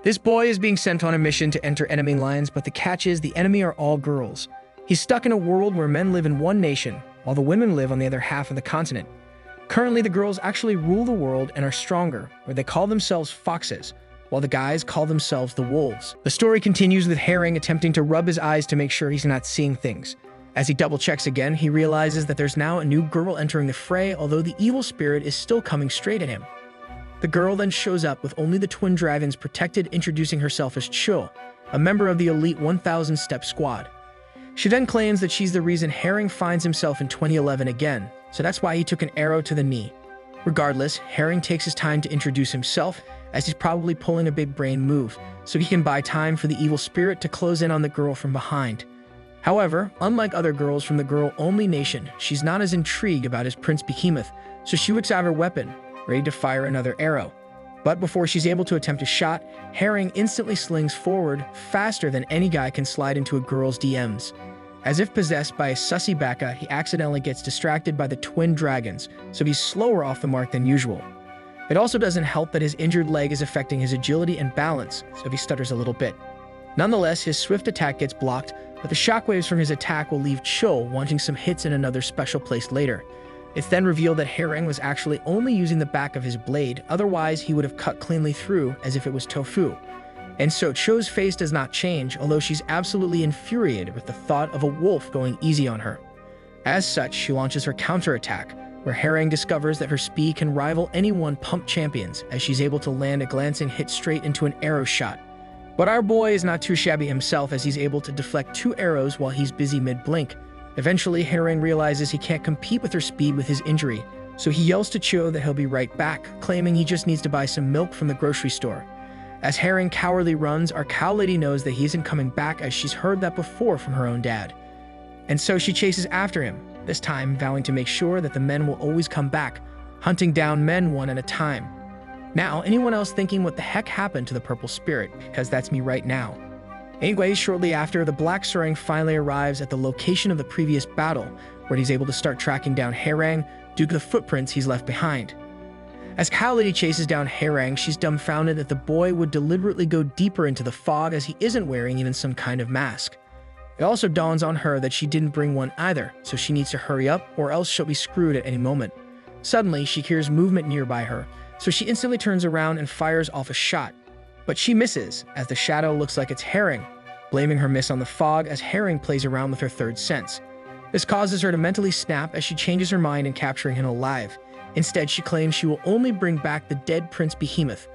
This boy is being sent on a mission to enter enemy lines, but the catch is the enemy are all girls. He's stuck in a world where men live in one nation, while the women live on the other half of the continent. Currently, the girls actually rule the world and are stronger, where they call themselves foxes, while the guys call themselves the wolves. The story continues with Herring attempting to rub his eyes to make sure he's not seeing things. As he double-checks again, he realizes that there's now a new girl entering the fray, although the evil spirit is still coming straight at him. The girl then shows up with only the twin dragons protected, introducing herself as Cho, a member of the elite 1,000-step squad. She then claims that she's the reason Herring finds himself in 2011 again, so that's why he took an arrow to the knee. Regardless, Herring takes his time to introduce himself, as he's probably pulling a big brain move, so he can buy time for the evil spirit to close in on the girl from behind. However, unlike other girls from the girl-only nation, she's not as intrigued about his Prince Behemoth, so she whips out her weapon, ready to fire another arrow. But before she's able to attempt a shot, Herring instantly slings forward faster than any guy can slide into a girl's DMs. As if possessed by a sussy baka, he accidentally gets distracted by the twin dragons, so he's slower off the mark than usual. It also doesn't help that his injured leg is affecting his agility and balance, so he stutters a little bit. Nonetheless, his swift attack gets blocked, but the shockwaves from his attack will leave Cho wanting some hits in another special place later. It's then revealed that Herring was actually only using the back of his blade, otherwise he would have cut cleanly through as if it was tofu. And so Cho's face does not change, although she's absolutely infuriated with the thought of a wolf going easy on her. As such, she launches her counterattack, where Herring discovers that her speed can rival any one-pump champions, as she's able to land a glancing hit straight into an arrow shot. But our boy is not too shabby himself, as he's able to deflect 2 arrows while he's busy mid-blink. Eventually, Herring realizes he can't compete with her speed with his injury, so he yells to Cho that he'll be right back, claiming he just needs to buy some milk from the grocery store. As Herring cowardly runs, our cow lady knows that he isn't coming back, as she's heard that before from her own dad. And so she chases after him, this time vowing to make sure that the men will always come back, hunting down men one at a time. Now, anyone else thinking what the heck happened to the purple spirit? Because that's me right now. Anyways, shortly after, the Black Surang finally arrives at the location of the previous battle, where he's able to start tracking down Herring due to the footprints he's left behind. As Cow Lady chases down Herring, she's dumbfounded that the boy would deliberately go deeper into the fog, as he isn't wearing even some kind of mask. It also dawns on her that she didn't bring one either, so she needs to hurry up or else she'll be screwed at any moment. Suddenly, she hears movement nearby her, so she instantly turns around and fires off a shot. But she misses, as the shadow looks like it's Herring, blaming her miss on the fog as Herring plays around with her third sense. This causes her to mentally snap as she changes her mind in capturing him alive. Instead, she claims she will only bring back the dead Prince Behemoth.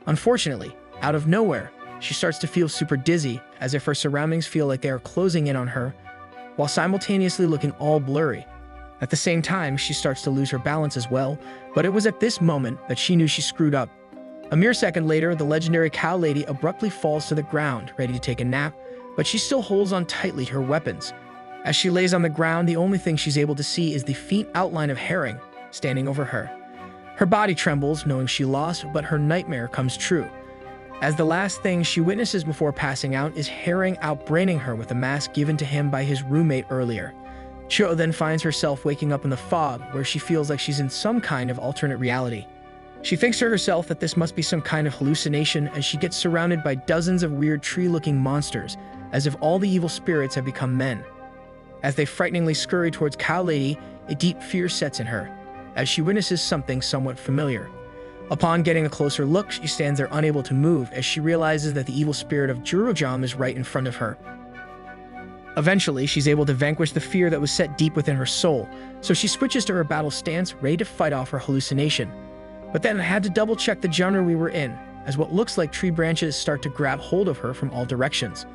Unfortunately, out of nowhere, she starts to feel super dizzy, as if her surroundings feel like they are closing in on her, while simultaneously looking all blurry. At the same time, she starts to lose her balance as well, but it was at this moment that she knew she screwed up. A mere second later, the legendary Cow Lady abruptly falls to the ground, ready to take a nap, but she still holds on tightly to her weapons. As she lays on the ground, the only thing she's able to see is the faint outline of Herring standing over her. Her body trembles, knowing she lost, but her nightmare comes true, as the last thing she witnesses before passing out is Herring outbraining her with a mask given to him by his roommate earlier. Cho then finds herself waking up in the fog, where she feels like she's in some kind of alternate reality. She thinks to herself that this must be some kind of hallucination, as she gets surrounded by dozens of weird tree-looking monsters, as if all the evil spirits have become men. As they frighteningly scurry towards Cow Lady, a deep fear sets in her, as she witnesses something somewhat familiar. Upon getting a closer look, she stands there unable to move, as she realizes that the evil spirit of Jurojam is right in front of her. Eventually, she's able to vanquish the fear that was set deep within her soul, so she switches to her battle stance, ready to fight off her hallucination. But then I had to double-check the genre we were in, as what looks like tree branches start to grab hold of her from all directions.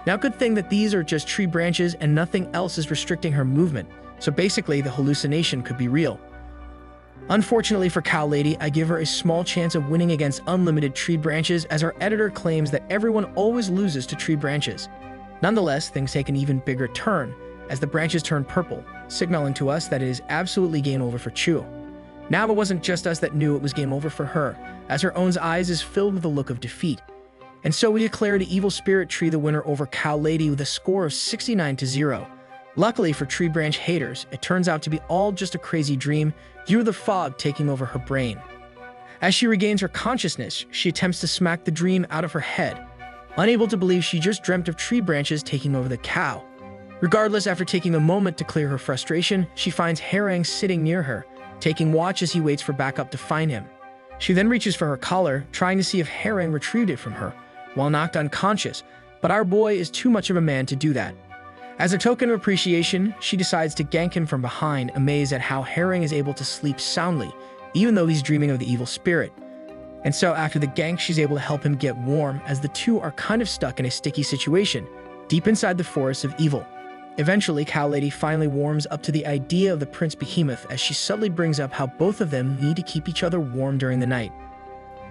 Now, good thing that these are just tree branches and nothing else is restricting her movement, so basically the hallucination could be real. Unfortunately for Cow Lady, I give her a small chance of winning against unlimited tree branches, as our editor claims that everyone always loses to tree branches. Nonetheless, things take an even bigger turn, as the branches turn purple, signaling to us that it is absolutely game over for Chu. Now it wasn't just us that knew it was game over for her, as her own eyes is filled with a look of defeat. And so we declare the Evil Spirit Tree the winner over Cow Lady with a score of 69-0. Luckily for tree branch haters, it turns out to be all just a crazy dream due to the fog taking over her brain. As she regains her consciousness, she attempts to smack the dream out of her head, unable to believe she just dreamt of tree branches taking over the cow. Regardless, after taking a moment to clear her frustration, she finds Harang sitting near her, taking watch as he waits for backup to find him. She then reaches for her collar, trying to see if Harang retrieved it from her, while knocked unconscious, but our boy is too much of a man to do that. As a token of appreciation, she decides to gank him from behind, amazed at how Harang is able to sleep soundly, even though he's dreaming of the evil spirit. And so after the gank, she's able to help him get warm, as the two are kind of stuck in a sticky situation, deep inside the forest of evil. Eventually, Cow Lady finally warms up to the idea of the Prince Behemoth, as she subtly brings up how both of them need to keep each other warm during the night.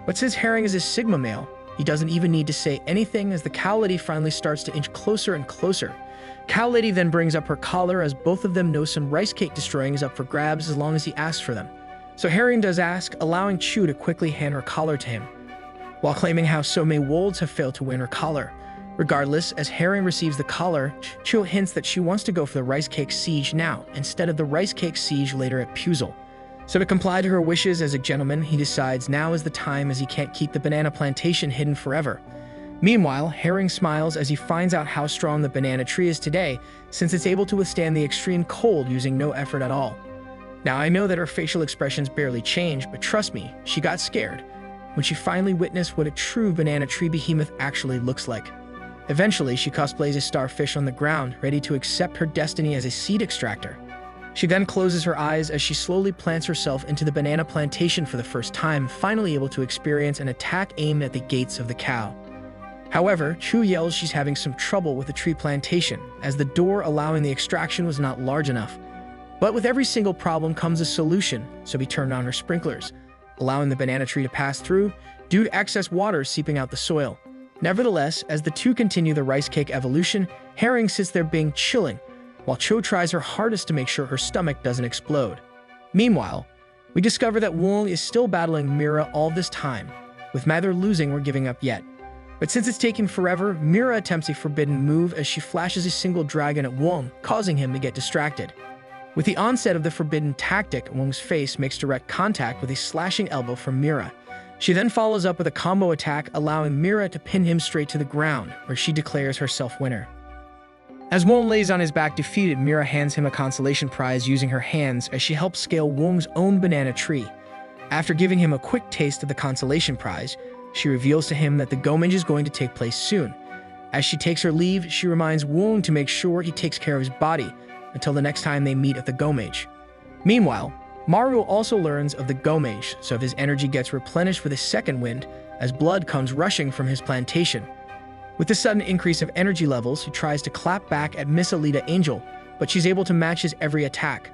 But since Harang is a Sigma male, he doesn't even need to say anything, as the Cow Lady finally starts to inch closer and closer. Cow Lady then brings up her collar, as both of them know some rice cake destroying is up for grabs as long as he asks for them. So Harang does ask, allowing Chu to quickly hand her collar to him, while claiming how so many wolves have failed to win her collar. Regardless, as Harang receives the collar, Chu hints that she wants to go for the rice cake siege now, instead of the rice cake siege later at Puzzle. So to comply to her wishes as a gentleman, he decides now is the time, as he can't keep the banana plantation hidden forever. Meanwhile, Harang smiles as he finds out how strong the banana tree is today, since it's able to withstand the extreme cold using no effort at all. Now, I know that her facial expressions barely change, but trust me, she got scared when she finally witnessed what a true banana tree behemoth actually looks like. Eventually, she cosplays a starfish on the ground, ready to accept her destiny as a seed extractor. She then closes her eyes as she slowly plants herself into the banana plantation for the first time, finally able to experience an attack aimed at the gates of the cow. However, Chu yells she's having some trouble with the tree plantation, as the door allowing the extraction was not large enough. But with every single problem comes a solution, so he turned on her sprinklers, allowing the banana tree to pass through due to excess water seeping out the soil. Nevertheless, as the two continue the rice cake evolution, Harang sits there being chilling, while Cho tries her hardest to make sure her stomach doesn't explode. Meanwhile, we discover that Wong is still battling Mira all this time, with neither losing or giving up yet. But since it's taken forever, Mira attempts a forbidden move as she flashes a single dragon at Wong, causing him to get distracted. With the onset of the forbidden tactic, Wong's face makes direct contact with a slashing elbow from Mira. She then follows up with a combo attack, allowing Mira to pin him straight to the ground, where she declares herself winner. As Wong lays on his back defeated, Mira hands him a consolation prize using her hands as she helps scale Wong's own banana tree. After giving him a quick taste of the consolation prize, she reveals to him that the Gomage is going to take place soon. As she takes her leave, she reminds Wong to make sure he takes care of his body until the next time they meet at the Gomage. Meanwhile, Maru also learns of the Gomage, so his energy gets replenished with a second wind as blood comes rushing from his plantation. With the sudden increase of energy levels, he tries to clap back at Miss Alita Angel, but she's able to match his every attack.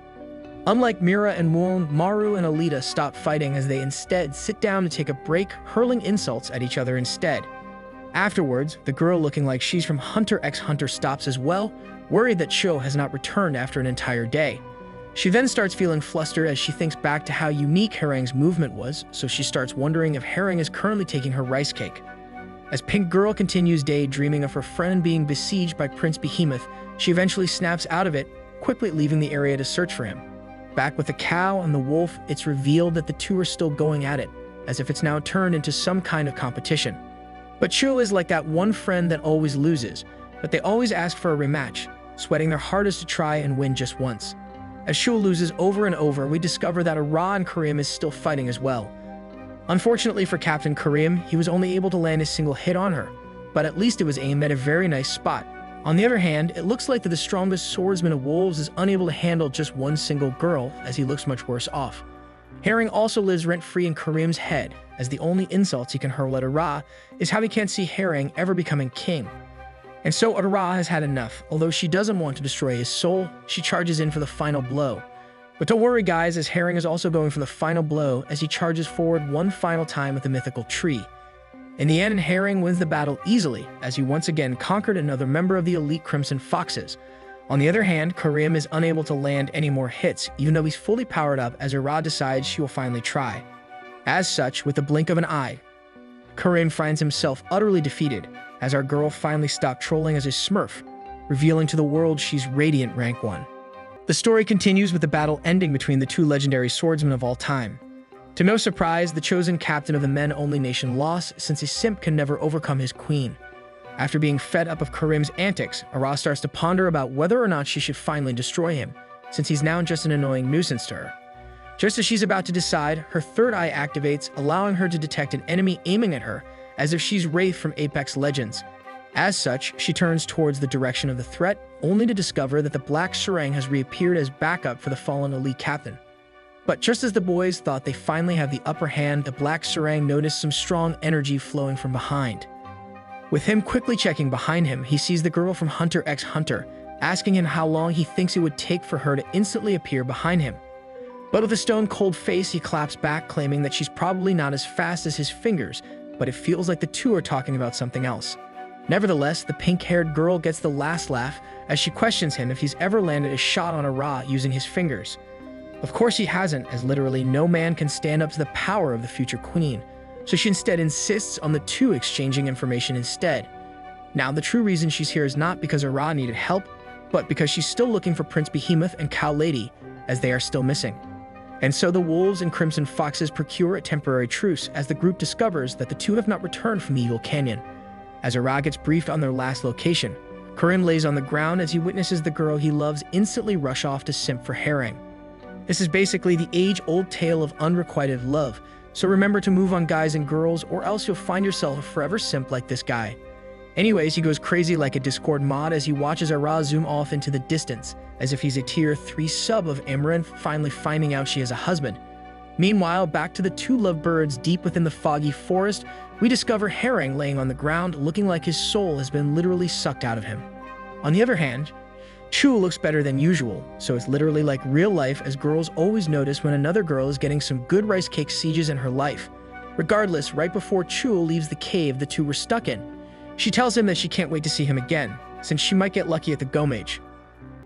Unlike Mira and Wong, Maru and Alita stop fighting as they instead sit down to take a break, hurling insults at each other instead. Afterwards, the girl looking like she's from Hunter x Hunter stops as well, worried that Cho has not returned after an entire day. She then starts feeling flustered as she thinks back to how unique Harang's movement was, so she starts wondering if Harang is currently taking her rice cake. As Pink Girl continues daydreaming of her friend being besieged by Prince Behemoth, she eventually snaps out of it, quickly leaving the area to search for him. Back with the cow and the wolf, it's revealed that the two are still going at it, as if it's now turned into some kind of competition. But Cho is like that one friend that always loses, but they always ask for a rematch, sweating their hardest to try and win just once. As Shul loses over and over, we discover that Ara and Karim is still fighting as well. Unfortunately for Captain Karim, he was only able to land a single hit on her, but at least it was aimed at a very nice spot. On the other hand, it looks like that the strongest swordsman of wolves is unable to handle just one single girl, as he looks much worse off. Harang also lives rent-free in Karim's head, as the only insults he can hurl at Ara is how he can't see Harang ever becoming king. And so Ara has had enough. Although she doesn't want to destroy his soul, she charges in for the final blow. But don't worry guys, as Harang is also going for the final blow as he charges forward one final time with the mythical tree. In the end, Harang wins the battle easily, as he once again conquered another member of the elite Crimson Foxes. On the other hand, Karim is unable to land any more hits, even though he's fully powered up, as Ara decides she will finally try. As such, with the blink of an eye, Karim finds himself utterly defeated, as our girl finally stopped trolling as a smurf, revealing to the world she's Radiant Rank 1. The story continues with the battle ending between the two legendary swordsmen of all time. To no surprise, the chosen captain of the men-only nation lost, since a simp can never overcome his queen. After being fed up of Karim's antics, Ara starts to ponder about whether or not she should finally destroy him, since he's now just an annoying nuisance to her. Just as she's about to decide, her third eye activates, allowing her to detect an enemy aiming at her, as if she's Wraith from Apex Legends. As such, she turns towards the direction of the threat, only to discover that the Black Serang has reappeared as backup for the fallen elite captain. But just as the boys thought they finally have the upper hand, the Black Serang noticed some strong energy flowing from behind. With him quickly checking behind him, he sees the girl from Hunter x Hunter, asking him how long he thinks it would take for her to instantly appear behind him. But with a stone-cold face, he claps back, claiming that she's probably not as fast as his fingers, but it feels like the two are talking about something else. Nevertheless, the pink-haired girl gets the last laugh as she questions him if he's ever landed a shot on Ara using his fingers. Of course he hasn't, as literally no man can stand up to the power of the future queen, so she instead insists on the two exchanging information instead. Now, the true reason she's here is not because Ara needed help, but because she's still looking for Prince Behemoth and Cow Lady, as they are still missing. And so the wolves and crimson foxes procure a temporary truce as the group discovers that the two have not returned from the Evil Canyon. As Ara gets briefed on their last location, Karim lays on the ground as he witnesses the girl he loves instantly rush off to simp for Herring. This is basically the age-old tale of unrequited love, so remember to move on, guys and girls, or else you'll find yourself a forever simp like this guy. Anyways, he goes crazy like a Discord mod as he watches Ara zoom off into the distance, as if he's a tier 3 sub of Amaranth finally finding out she has a husband. Meanwhile, back to the two lovebirds deep within the foggy forest, we discover Herring laying on the ground, looking like his soul has been literally sucked out of him. On the other hand, Chu looks better than usual, so it's literally like real life, as girls always notice when another girl is getting some good rice cake sieges in her life. Regardless, right before Chu leaves the cave the two were stuck in, she tells him that she can't wait to see him again, since she might get lucky at the Gomage.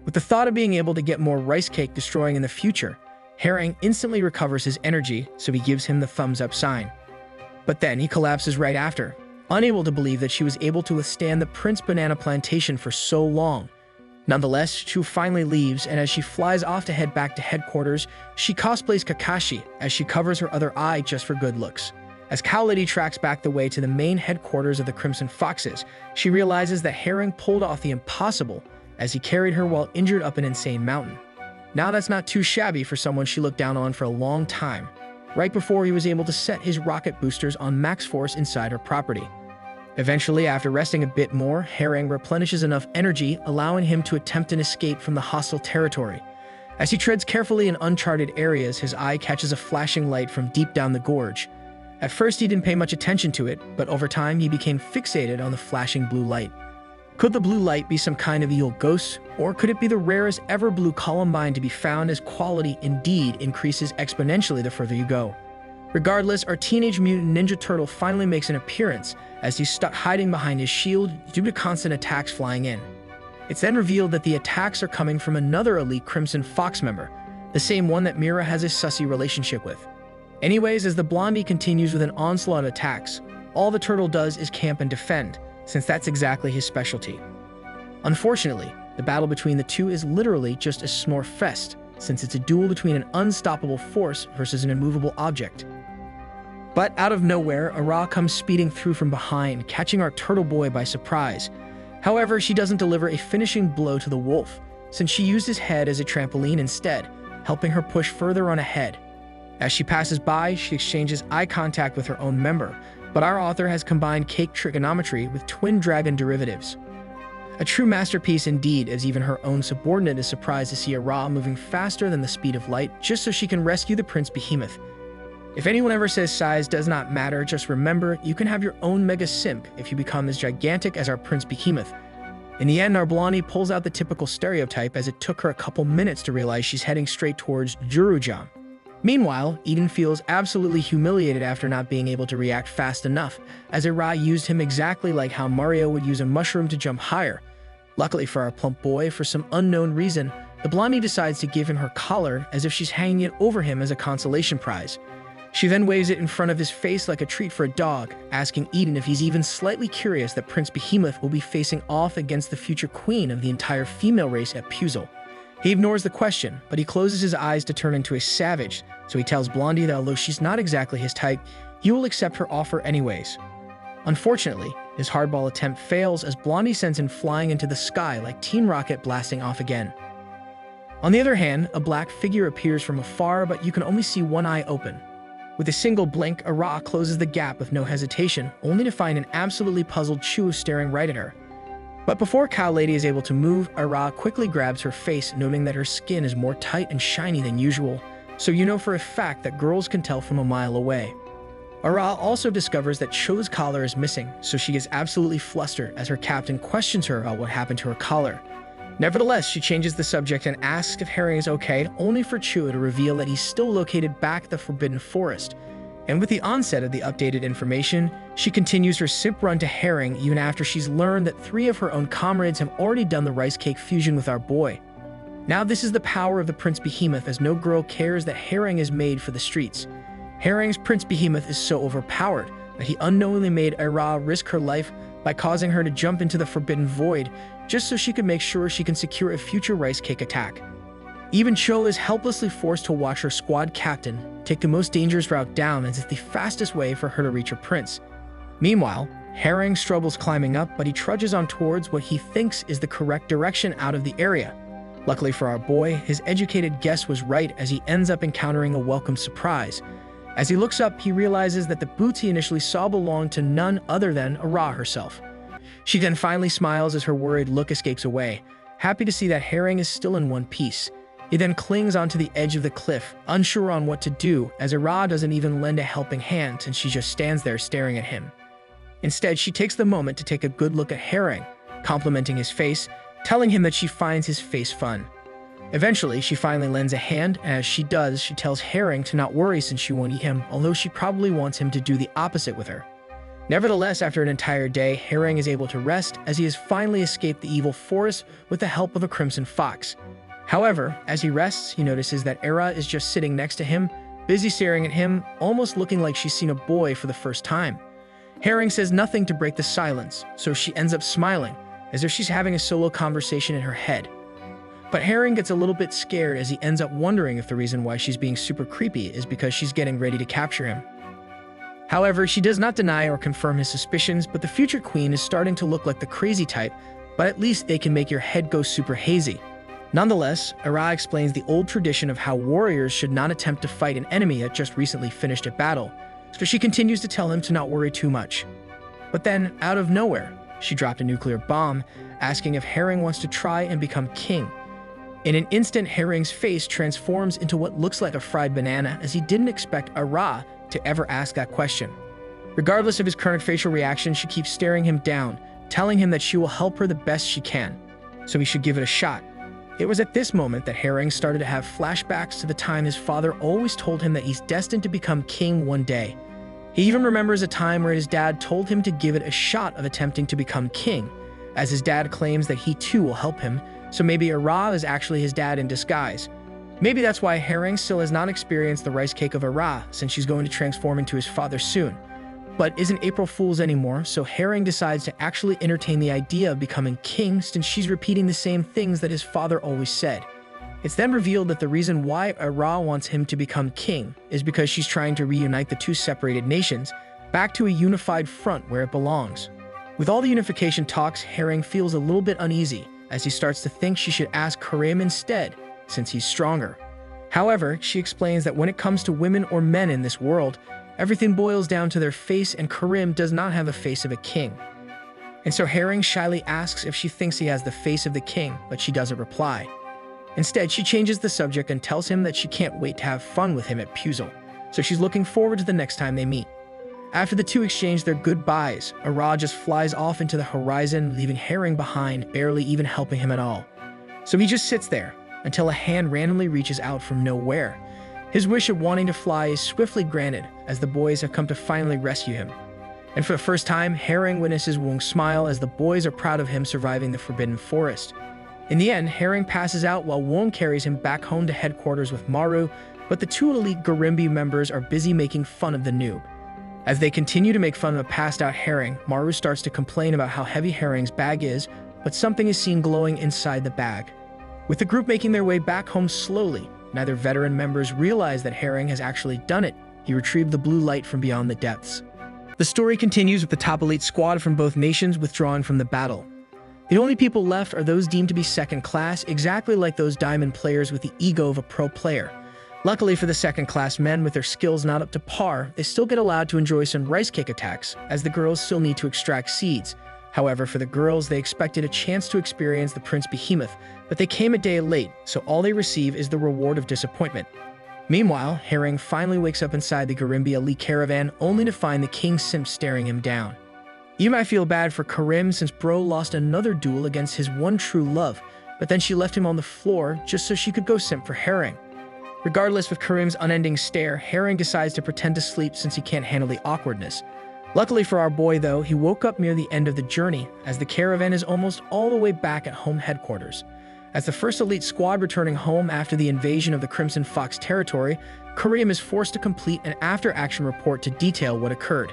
With the thought of being able to get more rice cake destroying in the future, Herring instantly recovers his energy, so he gives him the thumbs up sign. But then he collapses right after, unable to believe that she was able to withstand the Prince Banana Plantation for so long. Nonetheless, Chu finally leaves, and as she flies off to head back to headquarters, she cosplays Kakashi as she covers her other eye just for good looks. As Cow Lady tracks back the way to the main headquarters of the Crimson Foxes, she realizes that Herring pulled off the impossible as he carried her while injured up an insane mountain. Now that's not too shabby for someone she looked down on for a long time, right before he was able to set his rocket boosters on max force inside her property. Eventually, after resting a bit more, Herring replenishes enough energy, allowing him to attempt an escape from the hostile territory. As he treads carefully in uncharted areas, his eye catches a flashing light from deep down the gorge. At first, he didn't pay much attention to it, but over time, he became fixated on the flashing blue light. Could the blue light be some kind of evil ghost, or could it be the rarest ever blue columbine to be found, as quality indeed increases exponentially the further you go? Regardless, our Teenage Mutant Ninja Turtle finally makes an appearance as he's stuck hiding behind his shield due to constant attacks flying in. It's then revealed that the attacks are coming from another elite Crimson Fox member, the same one that Mira has a sussy relationship with. Anyways, as the Blondie continues with an onslaught of attacks, all the turtle does is camp and defend, since that's exactly his specialty. Unfortunately, the battle between the two is literally just a snore fest, since it's a duel between an unstoppable force versus an immovable object. But out of nowhere, Ara comes speeding through from behind, catching our turtle boy by surprise. However, she doesn't deliver a finishing blow to the wolf, since she used his head as a trampoline instead, helping her push further on ahead. As she passes by, she exchanges eye contact with her own member, but our author has combined cake trigonometry with twin dragon derivatives. A true masterpiece indeed, as even her own subordinate is surprised to see Ara moving faster than the speed of light just so she can rescue the Prince Behemoth. If anyone ever says size does not matter, just remember, you can have your own mega simp if you become as gigantic as our Prince Behemoth. In the end, our Blondie pulls out the typical stereotype, as it took her a couple minutes to realize she's heading straight towards Jurujam. Meanwhile, Eden feels absolutely humiliated after not being able to react fast enough, as Ara used him exactly like how Mario would use a mushroom to jump higher. Luckily for our plump boy, for some unknown reason, the Blondie decides to give him her collar as if she's hanging it over him as a consolation prize. She then waves it in front of his face like a treat for a dog, asking Eden if he's even slightly curious that Prince Behemoth will be facing off against the future queen of the entire female race at Puzzle. He ignores the question, but he closes his eyes to turn into a savage, so he tells Blondie that although she's not exactly his type, he will accept her offer anyways. Unfortunately, his hardball attempt fails as Blondie sends him flying into the sky like Teen Rocket blasting off again. On the other hand, a black figure appears from afar, but you can only see one eye open. With a single blink, Ara closes the gap with no hesitation, only to find an absolutely puzzled Chu staring right at her. But before Cow Lady is able to move, Ara quickly grabs her face, noting that her skin is more tight and shiny than usual, so you know for a fact that girls can tell from a mile away. Ara also discovers that Cho's collar is missing, so she gets absolutely flustered as her captain questions her about what happened to her collar. Nevertheless, she changes the subject and asks if Herring is okay, only for Chu to reveal that he's still located back at the Forbidden Forest. And with the onset of the updated information, she continues her sip run to Herring even after she's learned that 3 of her own comrades have already done the rice cake fusion with our boy. Now this is the power of the Prince Behemoth, as no girl cares that Herring is made for the streets. Herring's Prince Behemoth is so overpowered that he unknowingly made Ara risk her life by causing her to jump into the Forbidden Void just so she could make sure she can secure a future rice cake attack. Even Cho is helplessly forced to watch her squad captain take the most dangerous route down as it's the fastest way for her to reach her prince. Meanwhile, Herring struggles climbing up, but he trudges on towards what he thinks is the correct direction out of the area. Luckily for our boy, his educated guess was right as he ends up encountering a welcome surprise. As he looks up, he realizes that the boots he initially saw belonged to none other than Ara herself. She then finally smiles as her worried look escapes away, happy to see that Herring is still in one piece. He then clings onto the edge of the cliff, unsure on what to do, as Ara doesn't even lend a helping hand and she just stands there staring at him. Instead, she takes the moment to take a good look at Herring, complimenting his face, telling him that she finds his face fun. Eventually, she finally lends a hand, and as she does, she tells Herring to not worry since she won't eat him, although she probably wants him to do the opposite with her. Nevertheless, after an entire day, Herring is able to rest as he has finally escaped the evil forest with the help of a crimson fox. However, as he rests, he notices that Ara is just sitting next to him, busy staring at him, almost looking like she's seen a boy for the first time. Herring says nothing to break the silence, so she ends up smiling, as if she's having a solo conversation in her head. But Herring gets a little bit scared as he ends up wondering if the reason why she's being super creepy is because she's getting ready to capture him. However, she does not deny or confirm his suspicions, but the future queen is starting to look like the crazy type, but at least they can make your head go super hazy. Nonetheless, Ara explains the old tradition of how warriors should not attempt to fight an enemy that just recently finished a battle, so she continues to tell him to not worry too much. But then, out of nowhere, she dropped a nuclear bomb, asking if Herring wants to try and become king. In an instant, Herring's face transforms into what looks like a fried banana, as he didn't expect Ara to ever ask that question. Regardless of his current facial reaction, she keeps staring him down, telling him that she will help her the best she can, so he should give it a shot. It was at this moment that Herring started to have flashbacks to the time his father always told him that he's destined to become king one day. He even remembers a time where his dad told him to give it a shot of attempting to become king, as his dad claims that he too will help him, so maybe Ara is actually his dad in disguise. Maybe that's why Herring still has not experienced the rice cake of Ara, since she's going to transform into his father soon. But isn't April Fool's anymore, so Herring decides to actually entertain the idea of becoming king since she's repeating the same things that his father always said. It's then revealed that the reason why Ara wants him to become king is because she's trying to reunite the two separated nations back to a unified front where it belongs. With all the unification talks, Herring feels a little bit uneasy as he starts to think she should ask Karim instead, since he's stronger. However, she explains that when it comes to women or men in this world, everything boils down to their face, and Karim does not have the face of a king. And so Herring shyly asks if she thinks he has the face of the king, but she doesn't reply. Instead, she changes the subject and tells him that she can't wait to have fun with him at Puzzle, so she's looking forward to the next time they meet. After the two exchange their goodbyes, Ara just flies off into the horizon, leaving Herring behind, barely even helping him at all. So he just sits there, until a hand randomly reaches out from nowhere. His wish of wanting to fly is swiftly granted, as the boys have come to finally rescue him. And for the first time, Herring witnesses Wong smile as the boys are proud of him surviving the Forbidden Forest. In the end, Herring passes out while Wong carries him back home to headquarters with Maru, but the two elite Garimbi members are busy making fun of the noob. As they continue to make fun of a passed-out Herring, Maru starts to complain about how heavy Herring's bag is, but something is seen glowing inside the bag. With the group making their way back home slowly, neither veteran members realize that Herring has actually done it. He retrieved the blue light from beyond the depths. The story continues with the top elite squad from both nations withdrawing from the battle. The only people left are those deemed to be second class, exactly like those diamond players with the ego of a pro player. Luckily for the second-class men with their skills not up to par, they still get allowed to enjoy some rice cake attacks, as the girls still need to extract seeds. However, for the girls, they expected a chance to experience the Prince Behemoth, but they came a day late, so all they receive is the reward of disappointment. Meanwhile, Herring finally wakes up inside the Garimbi elite caravan, only to find the King Simp staring him down. You might feel bad for Karim since bro lost another duel against his one true love, but then she left him on the floor just so she could go simp for Herring. Regardless of Karim's unending stare, Herring decides to pretend to sleep since he can't handle the awkwardness. Luckily for our boy though, he woke up near the end of the journey, as the caravan is almost all the way back at home headquarters. As the first elite squad returning home after the invasion of the Crimson Fox territory, Karim is forced to complete an after-action report to detail what occurred.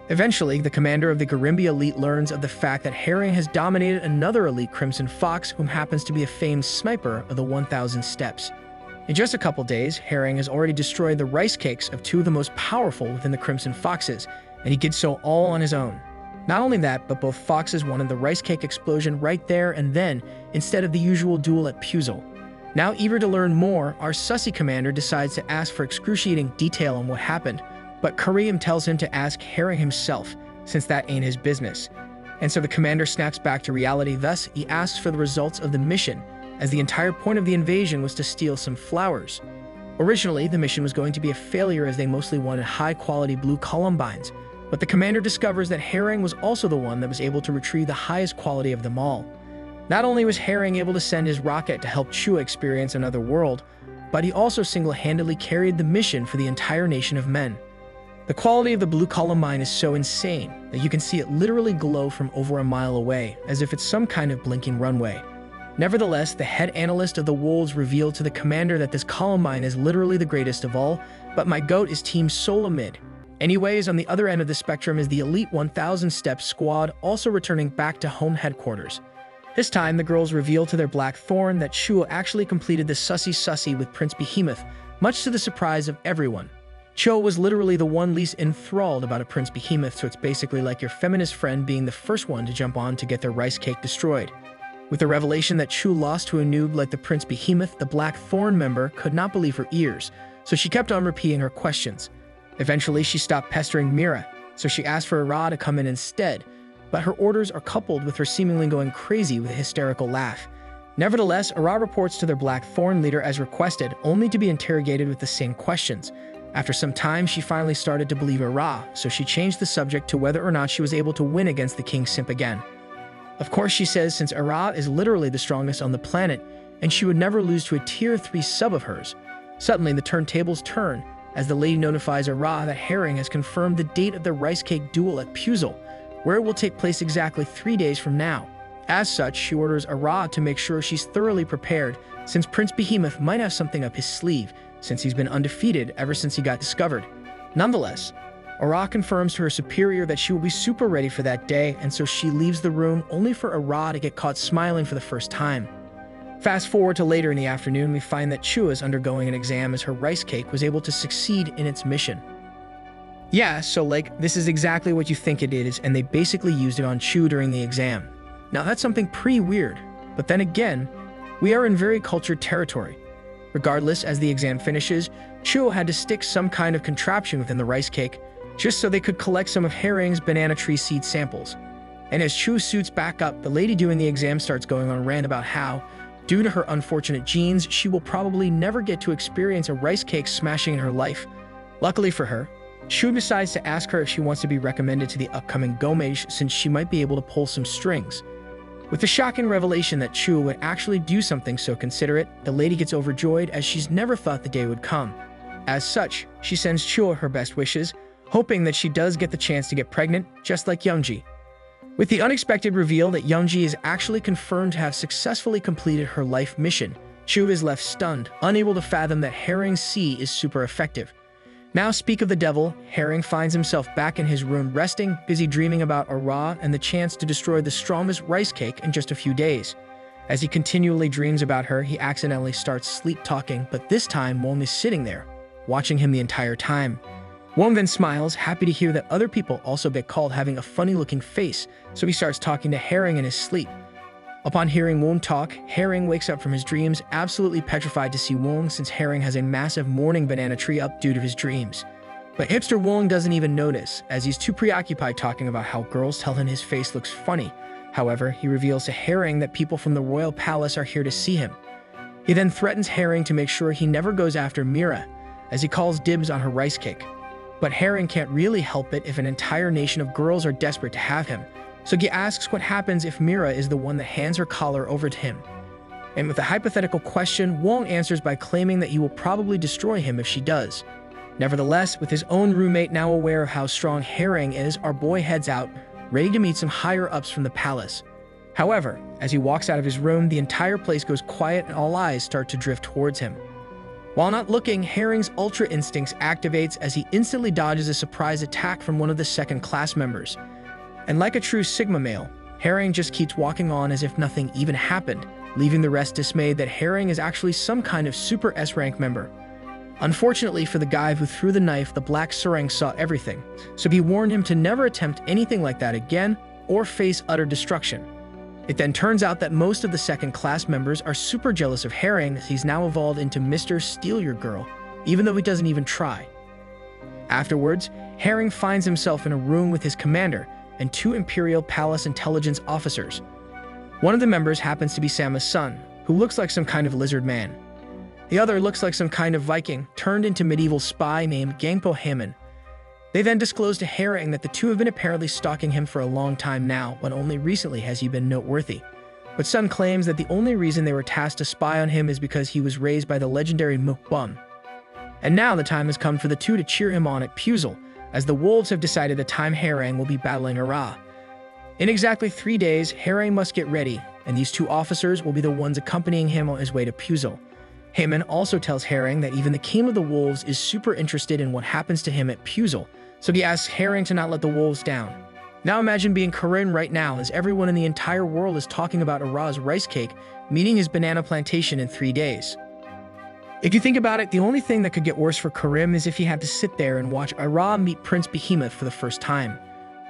Eventually, the commander of the Garimbi elite learns of the fact that Herring has dominated another elite Crimson Fox, whom happens to be a famed sniper of the 1000 Steps. In just a couple days, Herring has already destroyed the rice cakes of two of the most powerful within the Crimson Foxes, and he did so all on his own. Not only that, but both foxes wanted the rice cake explosion right there and then, instead of the usual duel at Puzzle. Now eager to learn more, our sussy commander decides to ask for excruciating detail on what happened, but Karim tells him to ask Herring himself, since that ain't his business. And so the commander snaps back to reality, thus he asks for the results of the mission, as the entire point of the invasion was to steal some flowers. Originally, the mission was going to be a failure as they mostly wanted high-quality blue columbines, but the commander discovers that Herring was also the one that was able to retrieve the highest quality of them all. Not only was Herring able to send his rocket to help Chua experience another world, but he also single-handedly carried the mission for the entire nation of men. The quality of the blue columbine is so insane that you can see it literally glow from over a mile away, as if it's some kind of blinking runway. Nevertheless, the head analyst of the Wolves revealed to the commander that this Columbine is literally the greatest of all, but my GOAT is Team Solamid. Anyways, on the other end of the spectrum is the Elite 1000 Steps squad, also returning back to home headquarters. This time, the girls reveal to their Black Thorn that Chua actually completed the sussy with Prince Behemoth, much to the surprise of everyone. Chua was literally the one least enthralled about a Prince Behemoth, so it's basically like your feminist friend being the first one to jump on to get their rice cake destroyed. With the revelation that Chu lost to a noob like the Prince Behemoth, the Black Thorn member could not believe her ears, so she kept on repeating her questions. Eventually, she stopped pestering Mira, so she asked for Ara to come in instead, but her orders are coupled with her seemingly going crazy with a hysterical laugh. Nevertheless, Ara reports to their Black Thorn leader as requested, only to be interrogated with the same questions. After some time, she finally started to believe Ara, so she changed the subject to whether or not she was able to win against the King Simp again. Of course, she says since Ara is literally the strongest on the planet, and she would never lose to a tier 3 sub of hers. Suddenly, the turntables turn, as the lady notifies Ara that Herring has confirmed the date of the rice cake duel at Puzzle, where it will take place exactly 3 days from now. As such, she orders Ara to make sure she's thoroughly prepared, since Prince Behemoth might have something up his sleeve, since he's been undefeated ever since he got discovered. Nonetheless, Ara confirms to her superior that she will be super ready for that day, and so she leaves the room only for Ara to get caught smiling for the first time. Fast forward to later in the afternoon, we find that Chua is undergoing an exam as her rice cake was able to succeed in its mission. Yeah, so this is exactly what you think it is, and they basically used it on Chu during the exam. Now that's something pretty weird, but then again, we are in very cultured territory. Regardless, as the exam finishes, Chua had to stick some kind of contraption within the rice cake, just so they could collect some of Herring's banana tree seed samples. And as Chu suits back up, the lady doing the exam starts going on a rant about how, due to her unfortunate genes, she will probably never get to experience a rice cake smashing in her life. Luckily for her, Chu decides to ask her if she wants to be recommended to the upcoming Gomage, since she might be able to pull some strings. With the shocking revelation that Chu would actually do something so considerate, the lady gets overjoyed as she's never thought the day would come. As such, she sends Chua her best wishes, hoping that she does get the chance to get pregnant, just like Youngji. With the unexpected reveal that Youngji is actually confirmed to have successfully completed her life mission, Chu is left stunned, unable to fathom that Herring's C is super effective. Now speak of the devil, Herring finds himself back in his room resting, busy dreaming about Ara and the chance to destroy the strongest rice cake in just a few days. As he continually dreams about her, he accidentally starts sleep-talking, but this time Wong is sitting there, watching him the entire time. Wong then smiles, happy to hear that other people also get called having a funny-looking face, so he starts talking to Herring in his sleep. Upon hearing Wong talk, Herring wakes up from his dreams, absolutely petrified to see Wong since Herring has a massive mourning banana tree up due to his dreams. But hipster Wong doesn't even notice, as he's too preoccupied talking about how girls tell him his face looks funny. However, he reveals to Herring that people from the royal palace are here to see him. He then threatens Herring to make sure he never goes after Mira, as he calls dibs on her rice cake. But Herring can't really help it if an entire nation of girls are desperate to have him, so he asks what happens if Mira is the one that hands her collar over to him. And with a hypothetical question, Wong answers by claiming that he will probably destroy him if she does. Nevertheless, with his own roommate now aware of how strong Herring is, our boy heads out, ready to meet some higher-ups from the palace. However, as he walks out of his room, the entire place goes quiet and all eyes start to drift towards him. While not looking, Herring's Ultra Instincts activates as he instantly dodges a surprise attack from one of the second-class members. And like a true Sigma male, Herring just keeps walking on as if nothing even happened, leaving the rest dismayed that Herring is actually some kind of Super S-rank member. Unfortunately for the guy who threw the knife, the Black Surang saw everything, so he warned him to never attempt anything like that again or face utter destruction. It then turns out that most of the second-class members are super jealous of Herring as he's now evolved into Mr. Steal Your Girl, even though he doesn't even try. Afterwards, Herring finds himself in a room with his commander and 2 Imperial Palace intelligence officers. One of the members happens to be Sama's son, who looks like some kind of lizard man. The other looks like some kind of Viking turned into medieval spy named Gangpo Hammon. They then disclose to Herring that the two have been apparently stalking him for a long time now, but only recently has he been noteworthy. But Sun claims that the only reason they were tasked to spy on him is because he was raised by the legendary Mukbum. And now the time has come for the two to cheer him on at Puzzle, as the wolves have decided the time Herring will be battling Ara. In exactly 3 days, Herring must get ready, and these 2 officers will be the ones accompanying him on his way to Puzzle. Hammon also tells Herring that even the King of the Wolves is super interested in what happens to him at Puzzle, so he asks Herring to not let the wolves down. Now imagine being Corinne right now as everyone in the entire world is talking about Ara's rice cake meeting his banana plantation in 3 days. If you think about it, the only thing that could get worse for Karim is if he had to sit there and watch Ara meet Prince Behemoth for the first time.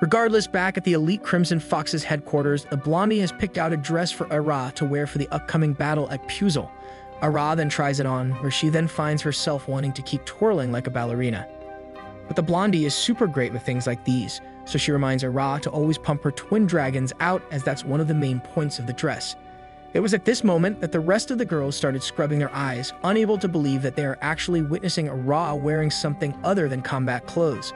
Regardless, back at the elite Crimson Fox's headquarters, the blondie has picked out a dress for Ara to wear for the upcoming battle at Puzzle. Ara then tries it on, where she then finds herself wanting to keep twirling like a ballerina. But the blondie is super great with things like these, so she reminds Ara to always pump her twin dragons out, as that's one of the main points of the dress. It was at this moment that the rest of the girls started scrubbing their eyes, unable to believe that they are actually witnessing Ara wearing something other than combat clothes.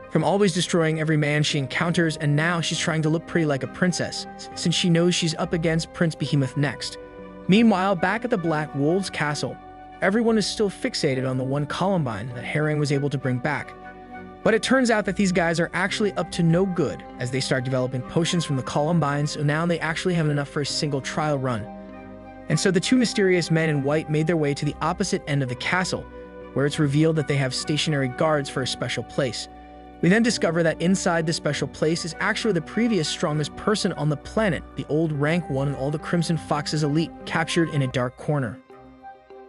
From always destroying every man she encounters, and now she's trying to look pretty like a princess, since she knows she's up against Prince Behemoth next. Meanwhile, back at the Black Wolves' castle, everyone is still fixated on the one Columbine that Herring was able to bring back. But it turns out that these guys are actually up to no good as they start developing potions from the Columbine, so now they actually have enough for a single trial run. And so the 2 mysterious men in white made their way to the opposite end of the castle, where it's revealed that they have stationary guards for a special place. We then discover that inside the special place is actually the previous strongest person on the planet, the old rank 1 in all the Crimson Fox's elite, captured in a dark corner.